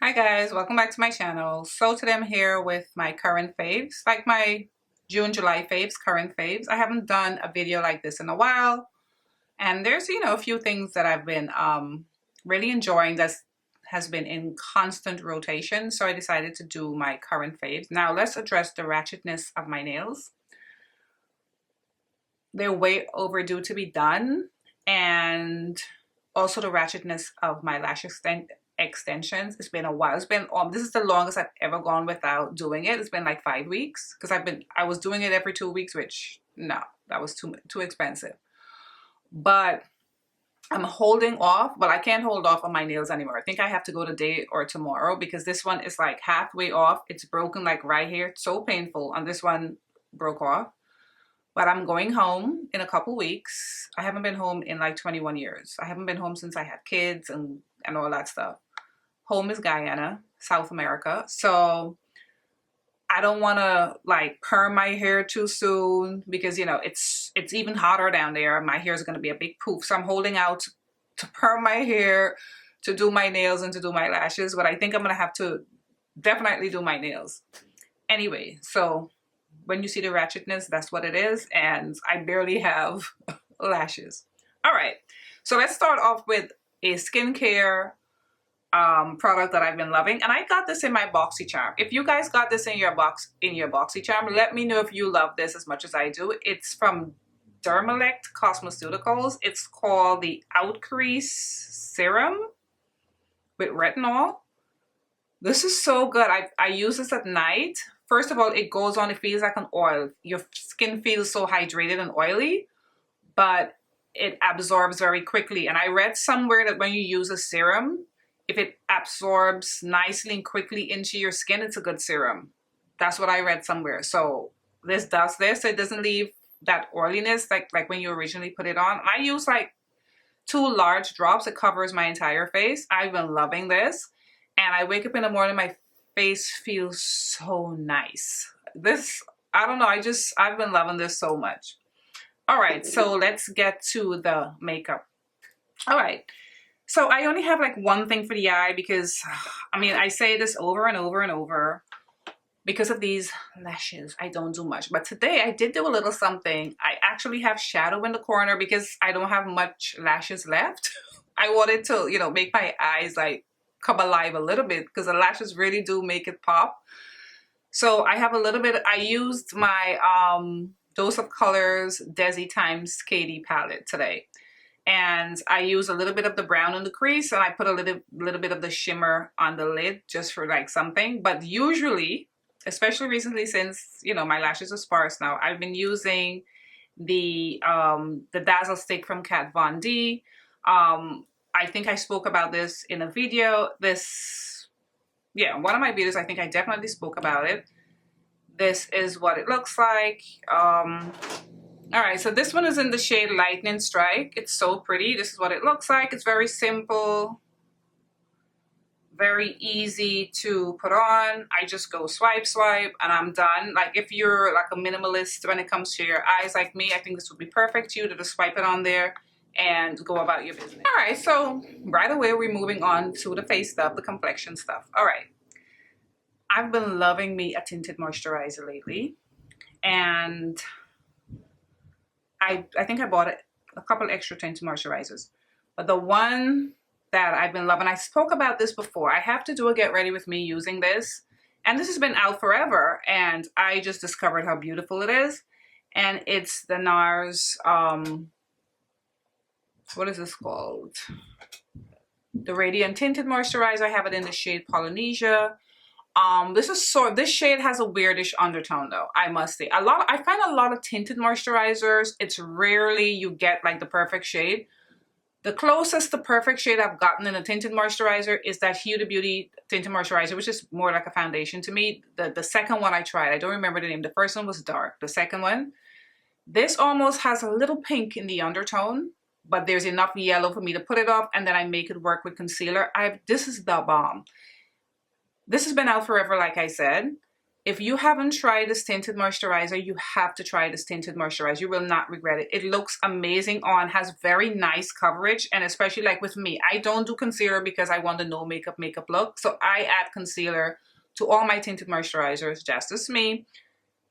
Hi guys, welcome back to my channel. So today I'm here with my current faves, like my June, July faves, current faves. I haven't done a video like this in a while. And there's, a few things that I've been really enjoying that has been in constant rotation. So I decided to do my current faves. Now let's address the ratchetness of my nails. They're way overdue to be done. And also the ratchetness of my lash extensions. It's been a while. It's been this is the longest I've ever gone without doing it. It's been like 5 weeks because I was doing it every 2 weeks, which no, that was too expensive. But I'm holding off, but I can't hold off on my nails anymore. I think I have to go today or tomorrow because this one is like halfway off. It's broken like right here. It's so painful. And this one broke off. But I'm going home in a couple weeks. I haven't been home in like 21 years. I haven't been home since I had kids and all that stuff. Home is Guyana, South America. So I don't want to like perm my hair too soon because, it's even hotter down there. My hair is going to be a big poof. So I'm holding out to perm my hair, to do my nails and to do my lashes. But I think I'm going to have to definitely do my nails. Anyway, so when you see the ratchetness, that's what it is. And I barely have lashes. All right. So let's start off with a skincare product that I've been loving. And I got this in my BoxyCharm. If you guys got this in your BoxyCharm, let me know if you love this as much as I do. It's from Dermalect Cosmeceuticals. It's called the Outcrease Serum with retinol. This is so good. I use this at night. First of all, it goes on, it feels like an oil. Your skin feels so hydrated and oily, but it absorbs very quickly. And I read somewhere that when you use a serum, if it absorbs nicely and quickly into your skin, it's a good serum. That's what I read somewhere. So this does this. It doesn't leave that oiliness like when you originally put it on. I use like 2 large drops. It covers my entire face. I've been loving this. And I wake up in the morning, my face feels so nice. This, I don't know, I've been loving this so much. All right, so let's get to the makeup. All right, so I only have like one thing for the eye because, I say this over and over and over. Because of these lashes, I don't do much. But today I did do a little something. I actually have shadow in the corner because I don't have much lashes left. I wanted to, make my eyes like come alive a little bit because the lashes really do make it pop. So I have a little bit. I used my Dose of Colors Desi times Katie palette today, and I use a little bit of the brown in the crease, and I put a little bit of the shimmer on the lid just for like something. But usually, especially recently, since my lashes are sparse now, I've been using the Dazzle stick from Kat Von D. I think I spoke about this in a video. One of my videos, I think I definitely spoke about it. This is what it looks like. All right, so this one is in the shade Lightning Strike. It's so pretty. This is what it looks like. It's very simple, very easy to put on. I just go swipe, and I'm done. Like if you're like a minimalist when it comes to your eyes like me, I think this would be perfect for you to just swipe it on there and go about your business. All right, so right away we're moving on to the face stuff, the complexion stuff. All right, I've been loving me a tinted moisturizer lately, and I think I bought a couple extra tinted moisturizers, but the one that I've been loving, I spoke about this before. I have to do a get ready with me using this, and this has been out forever, and I just discovered how beautiful it is. And it's the Nars what is this called? The Radiant Tinted Moisturizer. I have it in the shade Polynesia. This shade has a weirdish undertone though, I must say. I find a lot of tinted moisturizers, it's rarely you get like the perfect shade. The closest to perfect shade I've gotten in a tinted moisturizer is that Huda Beauty tinted moisturizer, which is more like a foundation to me. The second one I tried, I don't remember the name. The first one was dark. The second one, this almost has a little pink in the undertone, but there's enough yellow for me to put it off, and then I make it work with concealer. This is the bomb. This has been out forever, like I said. If you haven't tried this tinted moisturizer, you have to try this tinted moisturizer. You will not regret it. It looks amazing on, has very nice coverage, and especially like with me, I don't do concealer because I want the no makeup look. So I add concealer to all my tinted moisturizers. Just as me.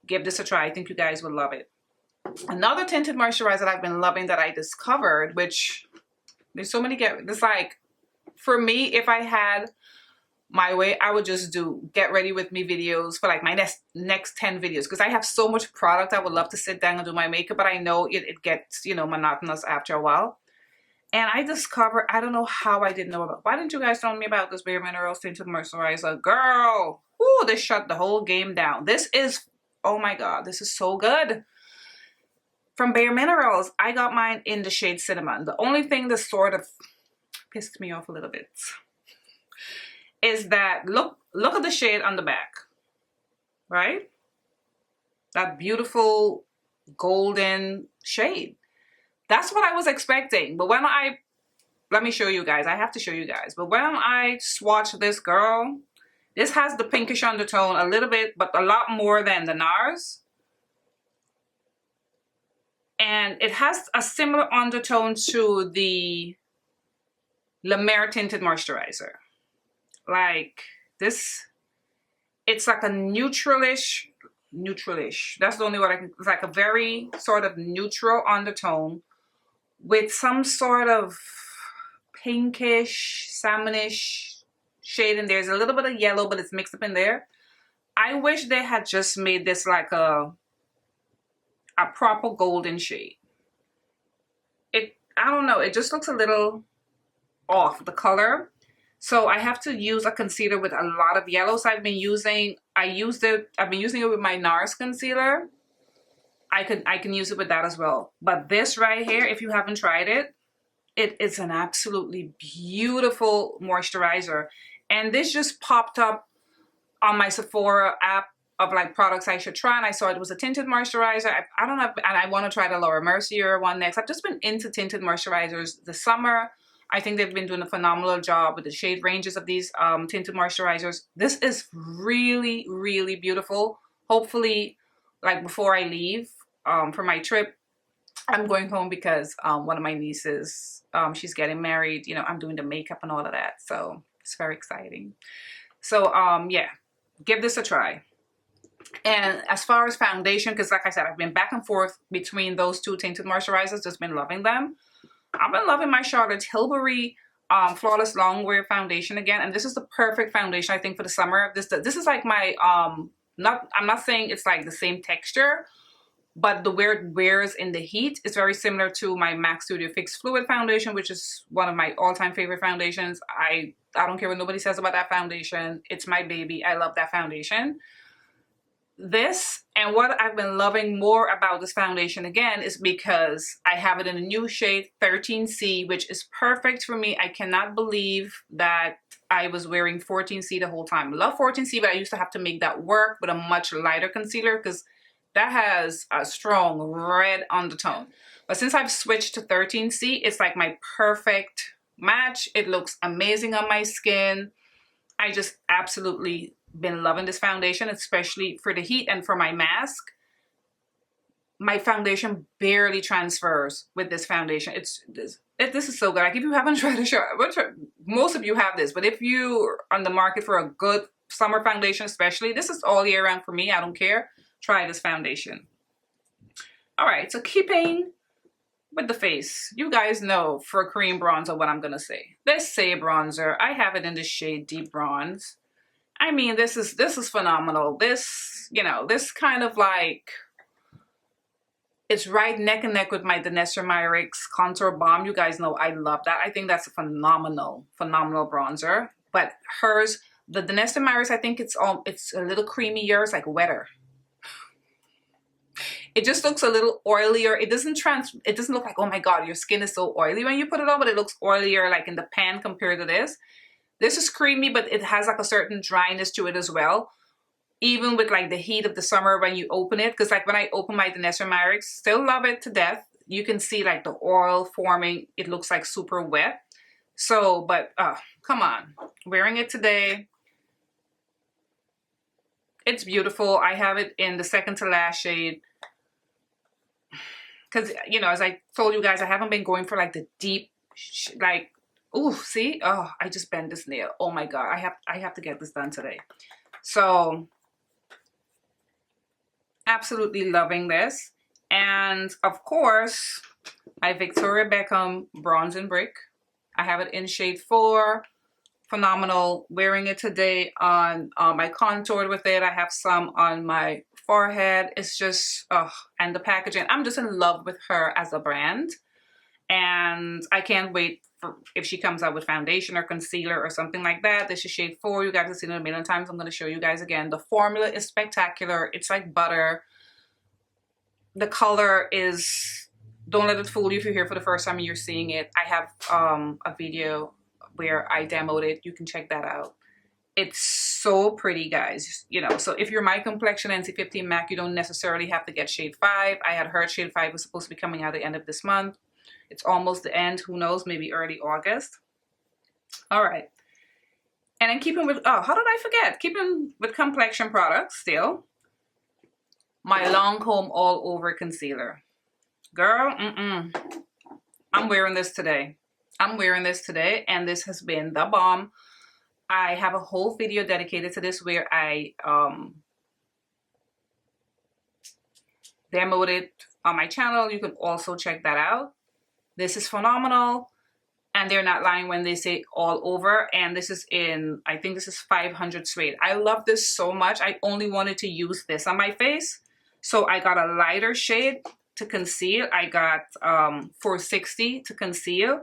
Give this a try. I think you guys will love it. Another tinted moisturizer that I've been loving that I discovered, which there's so many it's like, for me, if I had my way, I would just do get ready with me videos for like my next 10 videos, because I have so much product. I would love to sit down and do my makeup, but I know it gets, you know, monotonous after a while. And I discovered, I don't know how I didn't know about, why didn't you guys tell me about this Bare Minerals tinted moisturizer? Girl, ooh, this shut the whole game down. This is, oh my god, this is so good. From Bare Minerals, I got mine in the shade Cinnamon. The only thing that sort of pissed me off a little bit is that look at the shade on the back, right? That beautiful golden shade. That's what I was expecting. But when let me show you guys. I have to show you guys. But when I swatched this, girl, this has the pinkish undertone a little bit, but a lot more than the Nars. And it has a similar undertone to the La Mer tinted moisturizer. Like this, it's like a neutralish. That's the only word I can, it's like a very sort of neutral undertone with some sort of pinkish, salmonish shade in there. There's a little bit of yellow, but it's mixed up in there. I wish they had just made this like a proper golden shade. I don't know, it just looks a little off, the color. So I have to use a concealer with a lot of yellows. I've been using it with my Nars concealer. I can use it with that as well. But this right here, if you haven't tried it, it is an absolutely beautiful moisturizer. And this just popped up on my Sephora app of like products I should try, and I saw it was a tinted moisturizer. I don't know, and I want to try the Laura Mercier one next. I've just been into tinted moisturizers this summer. I think they've been doing a phenomenal job with the shade ranges of these tinted moisturizers. This is really, really beautiful. Hopefully, like before I leave for my trip, I'm going home because one of my nieces, she's getting married. You know, I'm doing the makeup and all of that. So it's very exciting. So yeah, give this a try. And as far as foundation, because like I said, I've been back and forth between those two tinted moisturizers, just been loving them. I've been loving my Charlotte Tilbury Flawless Longwear foundation again, and this is the perfect foundation I think for the summer. This is like my I'm not saying it's like the same texture, but the way it wears in the heat is very similar to my MAC Studio Fix Fluid foundation, which is one of my all-time favorite foundations. I don't care what nobody says about that foundation. It's my baby. I love that foundation. This, and what I've been loving more about this foundation again is because I have it in a new shade 13C, which is perfect for me. I cannot believe that I was wearing 14C the whole time. I love 14C, but I used to have to make that work with a much lighter concealer because that has a strong red undertone. But since I've switched to 13C, it's like my perfect match. It looks amazing on my skin. I just absolutely been loving this foundation, especially for the heat and for my mask. My foundation barely transfers with this foundation. This is so good. Like if you haven't tried a shirt, most of you have this, but if you're on the market for a good summer foundation especially, this is all year round for me. I don't care. Try this foundation. All right, so keeping with the face, you guys know for cream bronzer what I'm gonna say. This Saie bronzer, I have it in the shade Deep Bronze. I mean, this is phenomenal. This, you know, this kind of like, it's right neck and neck with my Danessa Myricks Contour Balm. You guys know I love that. I think that's a phenomenal bronzer. But hers, the Danessa Myricks, I think it's a little creamier. It's like wetter. It just looks a little oilier. It doesn't look like, oh my god, your skin is so oily when you put it on, but it looks oilier like in the pan compared to this. This is creamy, but it has like a certain dryness to it as well. Even with like the heat of the summer when you open it. Because like when I open my Danessa Myricks, still love it to death. You can see like the oil forming. It looks like super wet. So, but come on. Wearing it today, It's beautiful. I have it in the second to last shade. Because, you know, as I told you guys, I haven't been going for like the deep, like, ooh, see? Oh, I just bent this nail. Oh my God. I have to get this done today. So, absolutely loving this. And of course, my Victoria Beckham Bronze and Brick. I have it in shade 4. Phenomenal. Wearing it today on my contour with it. I have some on my forehead. It's just, and the packaging. I'm just in love with her as a brand. And I can't wait for if she comes out with foundation or concealer or something like that. This is shade 4. You guys have seen it a million times. I'm going to show you guys again. The formula is spectacular. It's like butter. The color is, don't let it fool you if you're here for the first time and you're seeing it. I have a video where I demoed it. You can check that out. It's so pretty, guys. You know, so if you're my complexion NC15 MAC, you don't necessarily have to get shade 5. I had heard shade 5 was supposed to be coming out at the end of this month. It's almost the end. Who knows? Maybe early August. All right. And then keeping with, oh, how did I forget? Keeping with complexion products still. My Lancome All Over Concealer. Girl, I'm wearing this today. I'm wearing this today, and this has been the bomb. I have a whole video dedicated to this where I demoed it on my channel. You can also check that out. This is phenomenal, and they're not lying when they say all over. And this is in, I think this is 500 suede. I love this so much. I only wanted to use this on my face, so I got a lighter shade to conceal. I got 460 to conceal.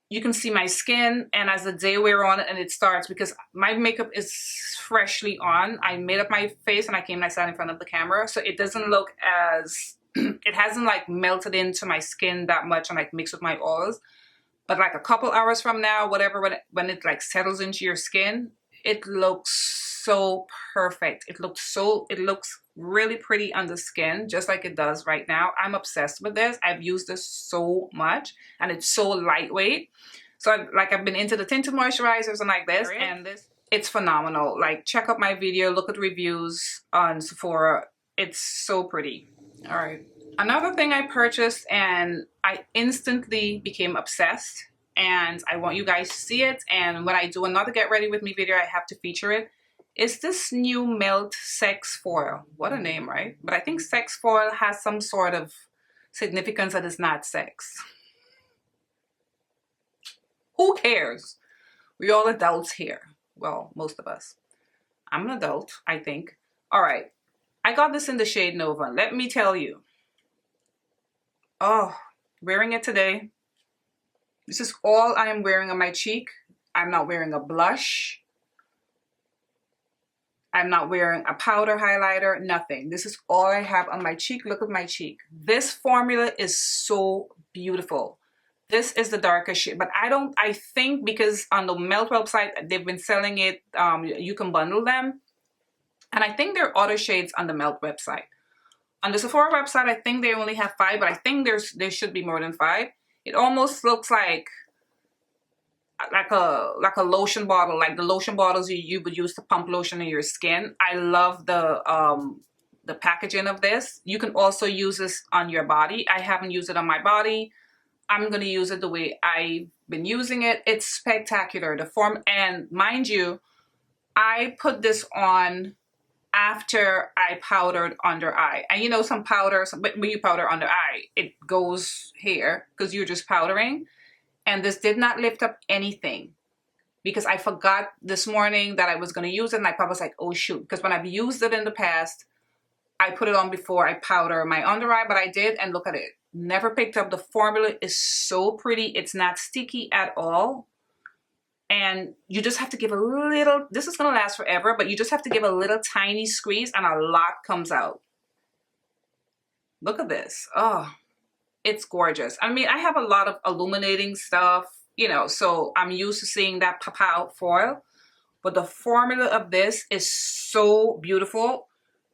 You can see my skin, and as the day wear on and it starts, because my makeup is freshly on, I made up my face and I came and I sat in front of the camera, so it doesn't look as it hasn't like melted into my skin that much and like mixed with my oils. But like a couple hours from now, whatever, when it like settles into your skin, it looks so perfect. It looks really pretty on the skin, just like it does right now. I'm obsessed with this. I've used this so much, and it's so lightweight. So I've been into the tinted moisturizers and like this, and it's phenomenal. Like, check out my video, look at reviews on Sephora. It's so pretty. All right. Another thing I purchased and I instantly became obsessed, and I want you guys to see it. And when I do another Get Ready With Me video, I have to feature it. Is this new Melt Sex Foil. What a name, right? But I think sex foil has some sort of significance that is not sex. Who cares? We all adults here. Well, most of us. I'm an adult, I think. All right. I got this in the shade Nova. Let me tell you. Oh, wearing it today. This is all I am wearing on my cheek. I'm not wearing a blush. I'm not wearing a powder highlighter, nothing. This is all I have on my cheek. Look at my cheek. This formula is so beautiful. This is the darkest shade, but I think because on the Melt website, they've been selling it, you can bundle them. And I think there are other shades on the Melt website. On the Sephora website, I think they only have 5, but I think there should be more than 5. It almost looks like a lotion bottle, like the lotion bottles you would use to pump lotion in your skin. I love the packaging of this. You can also use this on your body. I haven't used it on my body. I'm gonna use it the way I've been using it. It's spectacular. The form, and mind you, I put this on after I powdered under eye. And you know, some powders, when you powder under eye, it goes here because you're just powdering. And this did not lift up anything because I forgot this morning that I was going to use it. And I probably was like, oh shoot. Because when I've used it in the past, I put it on before I powder my under eye, but I did, and look at it. Never picked up. The formula is so pretty. It's not sticky at all. And you just have to give a little, this is going to last forever, but you just have to give a little tiny squeeze and a lot comes out. Look at this. Oh. It's gorgeous. I mean, I have a lot of illuminating stuff, you know, so I'm used to seeing that pop out foil. But the formula of this is so beautiful.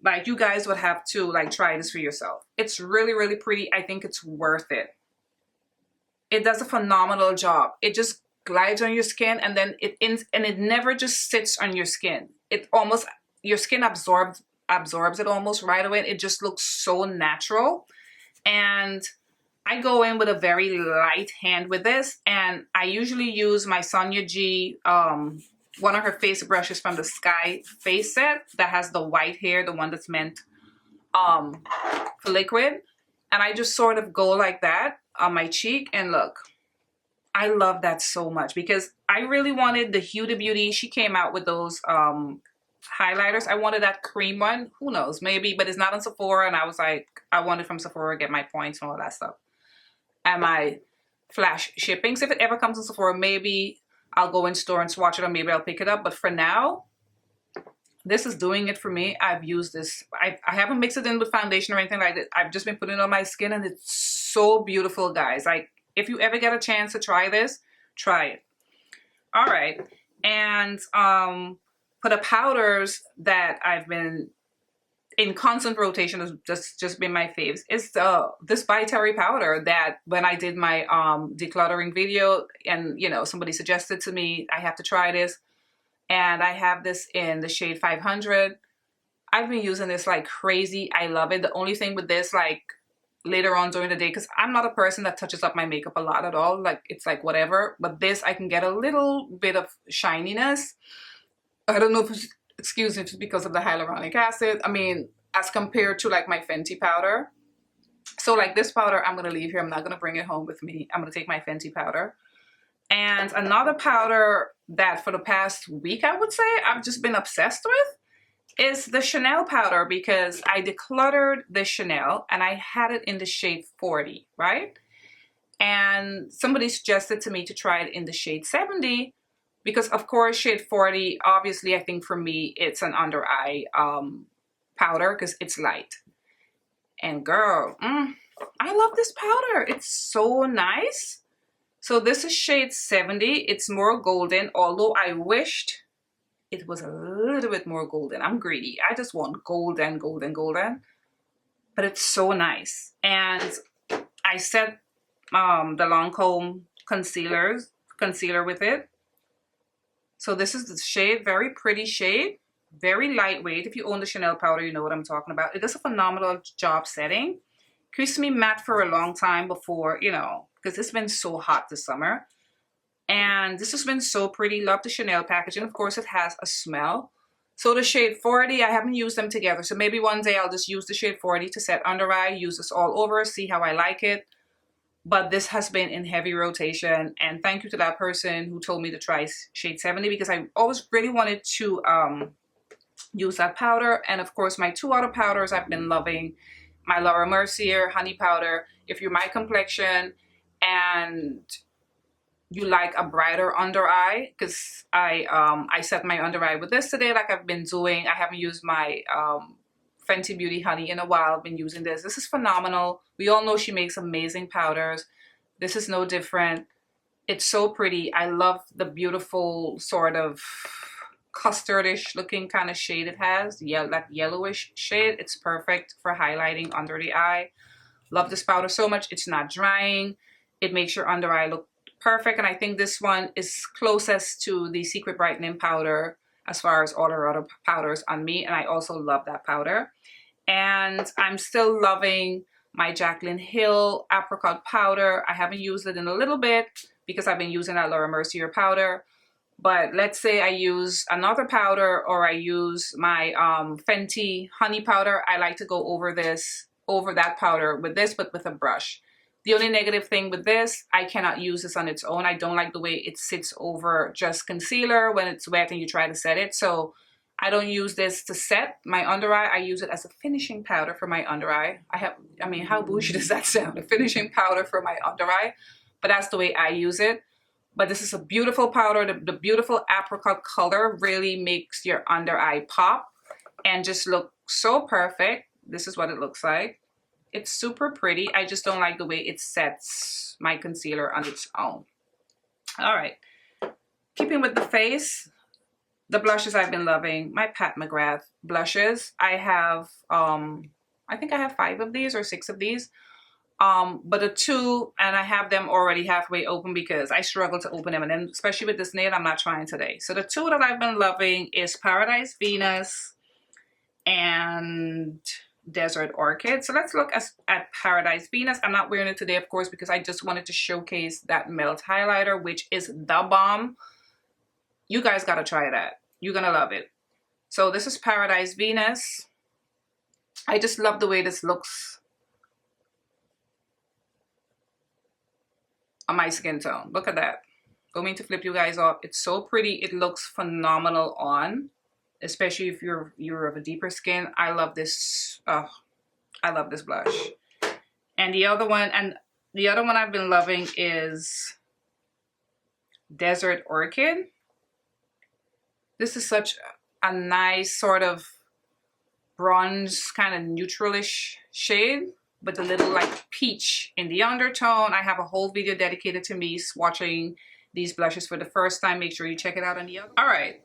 Like, you guys would have to like try this for yourself. It's really, really pretty. I think it's worth it. It does a phenomenal job. It just glides on your skin, and then it never just sits on your skin. It almost your skin absorbs it almost right away. It just looks so natural. And I go in with a very light hand with this, and I usually use my Sonia G, one of her face brushes from the Sky face set that has the white hair, the one that's meant for liquid. And I just sort of go like that on my cheek, and look, I love that so much because I really wanted the Huda Beauty. She came out with those highlighters. I wanted that cream one. Who knows, maybe, but it's not on Sephora, and I was like, I wanted from Sephora, get my points and all that stuff. And my flash shipping. So if it ever comes in Sephora, maybe I'll go in store and swatch it, or maybe I'll pick it up. But for now, this is doing it for me. I've used this. I haven't mixed it in with foundation or anything like that. I've just been putting it on my skin, and it's so beautiful, guys. Like, if you ever get a chance to try this, try it. All right. And for the powders that I've been in constant rotation, has just been my faves, is this by Terry powder that when I did my decluttering video, and you know, somebody suggested to me I have to try this, and I have this in the shade 500. I've been using this like crazy. I love it. The only thing with this, like later on during the day, because I'm not a person that touches up my makeup a lot at all, like it's like whatever, but this I can get a little bit of shininess. I don't know if it's, excuse me, if it's because of the hyaluronic acid. I mean, as compared to like my Fenty powder. So like this powder, I'm going to leave here. I'm not going to bring it home with me. I'm going to take my Fenty powder. And another powder that for the past week, I would say, I've just been obsessed with is the Chanel powder, because I decluttered the Chanel and I had it in the shade 40, right? And somebody suggested to me to try it in the shade 70, because of course shade 40, obviously I think for me it's an under eye powder because it's light. And girl, I love this powder. It's so nice. So this is shade 70. It's more golden, although I wished it was a little bit more golden. I'm greedy. I just want golden, golden, golden. But it's so nice. And I set the Lancome concealer with it. So this is the shade, very pretty shade, very lightweight. If you own the Chanel powder, you know what I'm talking about. It does a phenomenal job setting. Keeps me matte for a long time before, you know, because it's been so hot this summer. And this has been so pretty. Love the Chanel packaging. Of course, it has a smell. So the shade 40, I haven't used them together. So maybe one day I'll just use the shade 40 to set under eye, use this all over, see how I like it. But this has been in heavy rotation. And thank you to that person who told me to try shade 70, because I always really wanted to use that powder. And of course, my two other powders I've been loving. My Laura Mercier honey powder. If you're my complexion and you like a brighter under eye, because I set my under eye with this today, like I've been doing. I haven't used my Fenty Beauty honey in a while. I've been using this. This is phenomenal. We all know she makes amazing powders. This is no different. It's so pretty. I love the beautiful sort of custardish looking kind of shade it has. Yeah, that yellowish shade. It's perfect for highlighting under the eye. Love this powder so much. It's not drying. It makes your under eye look perfect. And I think this one is closest to the Secret Brightening powder as far as all her other powders on me. And I also love that powder. And I'm still loving my Jaclyn Hill apricot powder. I haven't used it in a little bit because I've been using that Laura Mercier powder. But let's say I use another powder, or I use my Fenty honey powder. I like to go over that powder with this, but with a brush. The only negative thing with this, I cannot use this on its own. I don't like the way it sits over just concealer when it's wet and you try to set it. So I don't use this to set my under eye. I use it as a finishing powder for my under eye. I mean, how bougie does that sound? A finishing powder for my under eye. But that's the way I use it. But this is a beautiful powder. The beautiful apricot color really makes your under eye pop and just look so perfect. This is what it looks like. It's super pretty. I just don't like the way it sets my concealer on its own. All right. Keeping with the face, the blushes I've been loving. My Pat McGrath blushes. I have, I think I have 5 of these or 6 of these. But the 2, and I have them already halfway open because I struggle to open them. And then especially with this nail, I'm not trying today. So the 2 that I've been loving is Paradise Venus and Desert Orchid. So let's look at Paradise Venus. I'm not wearing it today, of course, because I just wanted to showcase that Melt highlighter, which is the bomb. You guys gotta try that. You're gonna love it. So this is Paradise Venus. I just love the way this looks on my skin tone. Look at that. Don't mean to flip you guys off. It's so pretty. It looks phenomenal on, especially if you're of a deeper skin. I love this. Oh, I love this blush. And the other one I've been loving is Desert Orchid. This is such a nice sort of bronze, kind of neutralish shade, with a little like peach in the undertone. I have a whole video dedicated to me swatching these blushes for the first time. Make sure you check it out on the other. All right,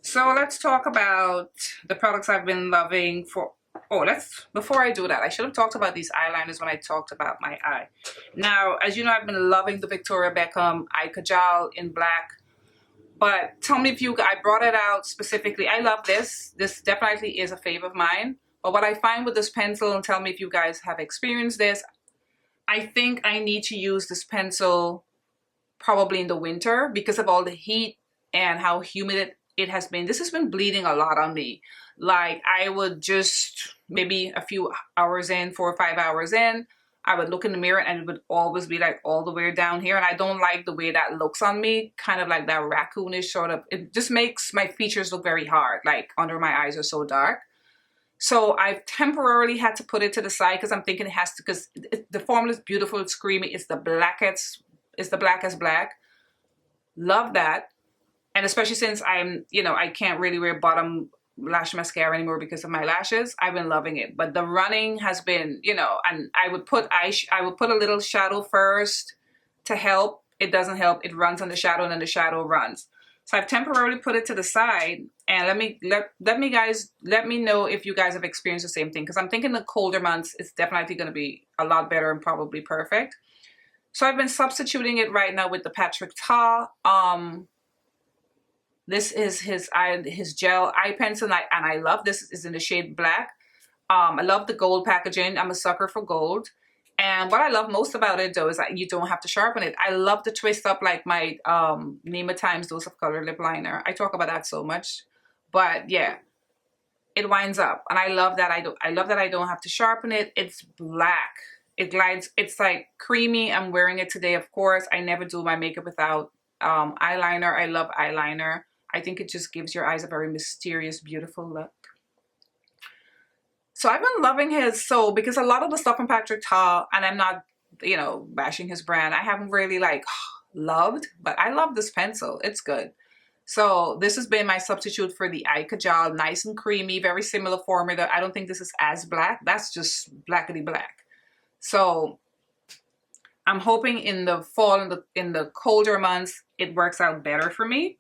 so let's talk about the products I've been loving for. Oh, before I do that, I should have talked about these eyeliners when I talked about my eye. Now, as you know, I've been loving the Victoria Beckham Eye Kajal in black. But tell me if I brought it out specifically. I love this. This definitely is a fave of mine. But what I find with this pencil, and tell me if you guys have experienced this, I think I need to use this pencil probably in the winter because of all the heat and how humid it has been. This has been bleeding a lot on me. Like I would just, maybe a few hours in, 4 or 5 hours in, I would look in the mirror and it would always be like all the way down here. And I don't like the way that looks on me, kind of like that raccoonish sort of, it just makes my features look very hard, like under my eyes are so dark. So I've temporarily had to put it to the side because I'm thinking it has to, because the formula is beautiful, it's creamy, it's the blackest black. Love that. And especially since I'm, you know, I can't really wear bottom lash mascara anymore because of my lashes. I've been loving it, but the running has been, you know, and I would put a little shadow first to help. It doesn't help. It runs on the shadow and then the shadow runs. So I've temporarily put it to the side, and let me know if you guys have experienced the same thing, because I'm thinking the colder months it's definitely going to be a lot better and probably perfect. So I've been substituting it right now with the Patrick Ta. This is his gel eye pencil, and I love this. Is in the shade black. I love the gold packaging. I'm a sucker for gold. And what I love most about it, though, is that you don't have to sharpen it. I love the twist up, like my Nema Times Dose of Color lip liner. I talk about that so much, but yeah, it winds up, and I love that. I love that I don't have to sharpen it. It's black. It glides. It's like creamy. I'm wearing it today, of course. I never do my makeup without eyeliner. I love eyeliner. I think it just gives your eyes a very mysterious, beautiful look. So I've been loving his, because a lot of the stuff from Patrick Ta, and I'm not, you know, bashing his brand, I haven't really like loved, but I love this pencil. It's good. So this has been my substitute for the Eye Kajal, nice and creamy, very similar formula. I don't think this is as black. That's just blackety black. So I'm hoping in the fall, in the colder months, it works out better for me.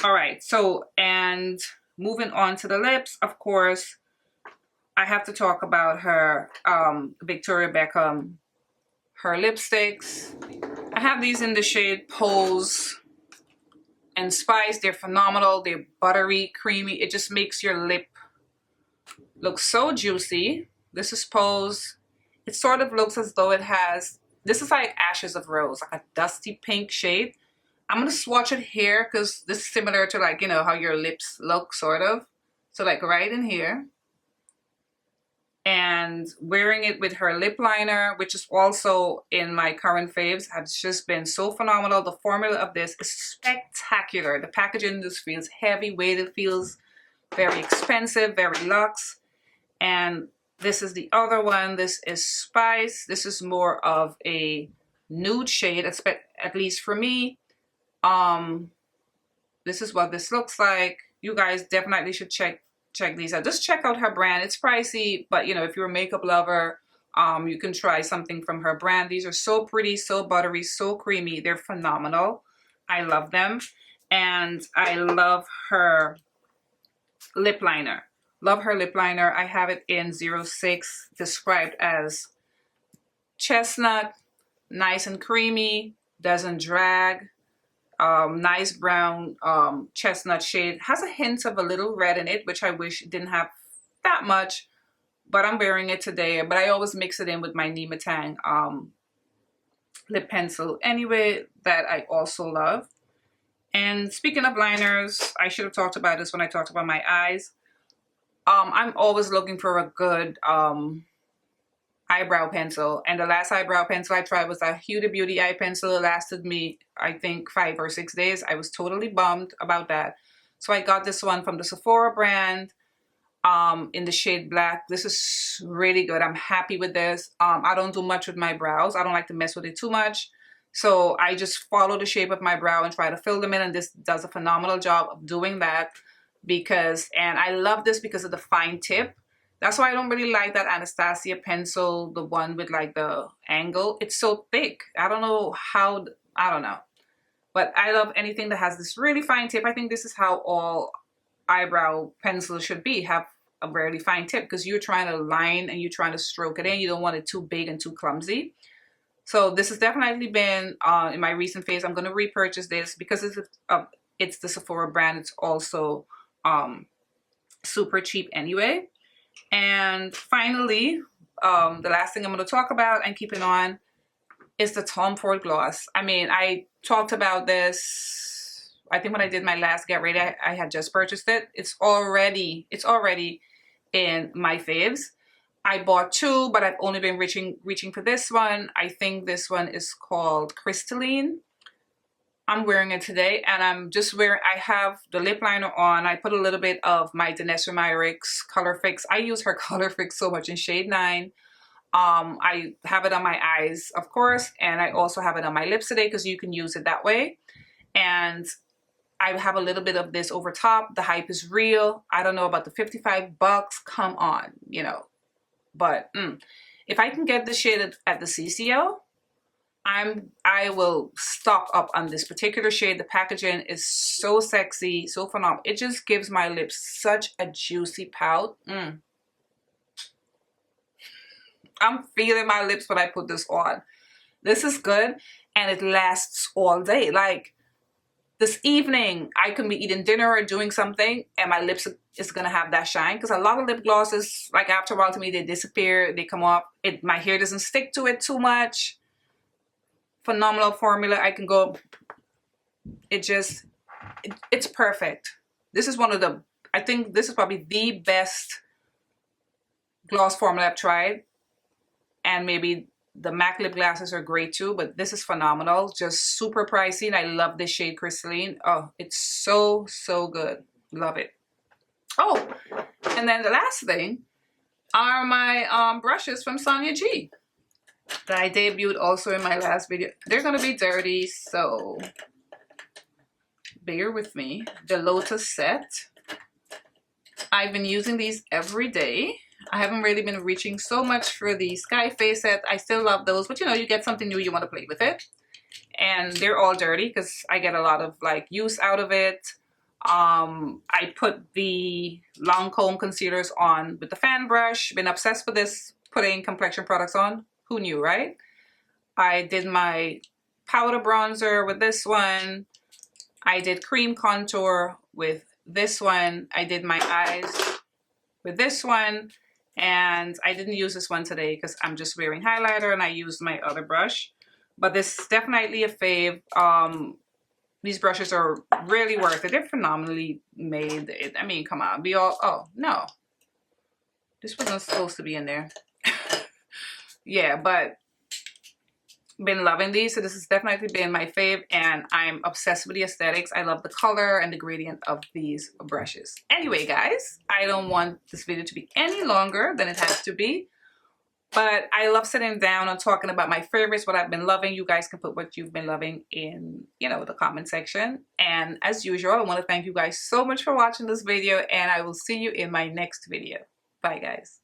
All right, so, and moving on to the lips, of course, I have to talk about her Victoria Beckham, her lipsticks. I have these in the shade Pose and Spice. They're phenomenal. They're buttery, creamy. It just makes your lip look so juicy. This is Pose. It sort of looks as though it has, this is like Ashes of Rose, like a dusty pink shade. I'm going to swatch it here because this is similar to, like, you know, how your lips look, sort of. So like right in here. And wearing it with her lip liner, which is also in my current faves, has just been so phenomenal. The formula of this is spectacular. The packaging just feels heavy weighted, feels very expensive, very luxe. And this is the other one. This is Spice. This is more of a nude shade, at least for me. This is what this looks like. You guys definitely should check these out. Just check out her brand. It's pricey, but you know, if you're a makeup lover, you can try something from her brand. These are so pretty, so buttery, so creamy. They're phenomenal. I love them. And I love her lip liner. Love her lip liner. I have it in 06, described as chestnut, nice and creamy, doesn't drag. Nice brown chestnut shade. Has a hint of a little red in it, which I wish it didn't have that much, but I'm wearing it today. But I always mix it in with my Nematang lip pencil anyway, that I also love. And speaking of liners, I should have talked about this when I talked about my eyes. I'm always looking for a good eyebrow pencil, and the last eyebrow pencil I tried was a Huda Beauty eye pencil. It lasted me, I think, 5 or 6 days. I was totally bummed about that. So I got this one from the Sephora brand in the shade black. This is really good. I'm happy with this. I don't do much with my brows. I don't like to mess with it too much. So I just follow the shape of my brow and try to fill them in, and this does a phenomenal job of doing that. And I love this because of the fine tip. That's why I don't really like that Anastasia pencil, the one with like the angle. It's so thick. I don't know. But I love anything that has this really fine tip. I think this is how all eyebrow pencils should be. Have a really fine tip, because you're trying to line and you're trying to stroke it in. You don't want it too big and too clumsy. So this has definitely been in my recent phase. I'm going to repurchase this because it's the Sephora brand. It's also super cheap anyway. And finally, the last thing I'm going to talk about and keeping on is the Tom Ford gloss. I mean, I talked about this, I think when I did my last Get Ready, I had just purchased it. It's already in my faves. I bought 2, but I've only been reaching for this one. I think this one is called Crystalline. I'm wearing it today, and I have the lip liner on. I put a little bit of my Danessa Myricks Color Fix. I use her Color Fix so much in shade 9. I have it on my eyes, of course, and I also have it on my lips today because you can use it that way. And I have a little bit of this over top. The hype is real. I don't know about the $55. Come on, you know. But if I can get the shade at the CCO, I will stock up on this particular shade. The packaging is so sexy, so phenomenal. It just gives my lips such a juicy pout. I'm feeling my lips when I put this on. This is good, and it lasts all day. Like this evening, I can be eating dinner or doing something, and my lips is gonna have that shine. Because a lot of lip glosses, like after a while, to me, they disappear, they come off. My hair doesn't stick to it too much. Phenomenal formula. I can go. It's perfect. This is I think this is probably the best gloss formula I've tried. And maybe the MAC lip glasses are great too, but this is phenomenal. Just super pricey, and I love this shade Crystalline. Oh, it's so, so good. Love it. Oh, and then the last thing are my brushes from Sonia G that I debuted also in my last video. They're gonna be dirty, so bear with me. The Lotus set. I've been using these every day. I haven't really been reaching so much for the Sky Face set. I still love those, but you know, you get something new, you want to play with it. And they're all dirty because I get a lot of like use out of it. I put the long comb concealers on with the fan brush. Been obsessed with this, putting complexion products on. Who knew, right? I did my powder bronzer with this one. I did cream contour with this one. I did my eyes with this one. And I didn't use this one today because I'm just wearing highlighter, and I used my other brush. But this is definitely a fave. These brushes are really worth it. They're phenomenally made. I mean, come on. Oh, no. This wasn't supposed to be in there. Yeah, but been loving these. So this has definitely been my fave, and I'm obsessed with the aesthetics. I love the color and the gradient of these brushes. Anyway, guys, I don't want this video to be any longer than it has to be, but I love sitting down and talking about my favorites, what I've been loving. You guys can put what you've been loving in, you know, the comment section. And as usual, I want to thank you guys so much for watching this video, and I will see you in my next video. Bye, guys.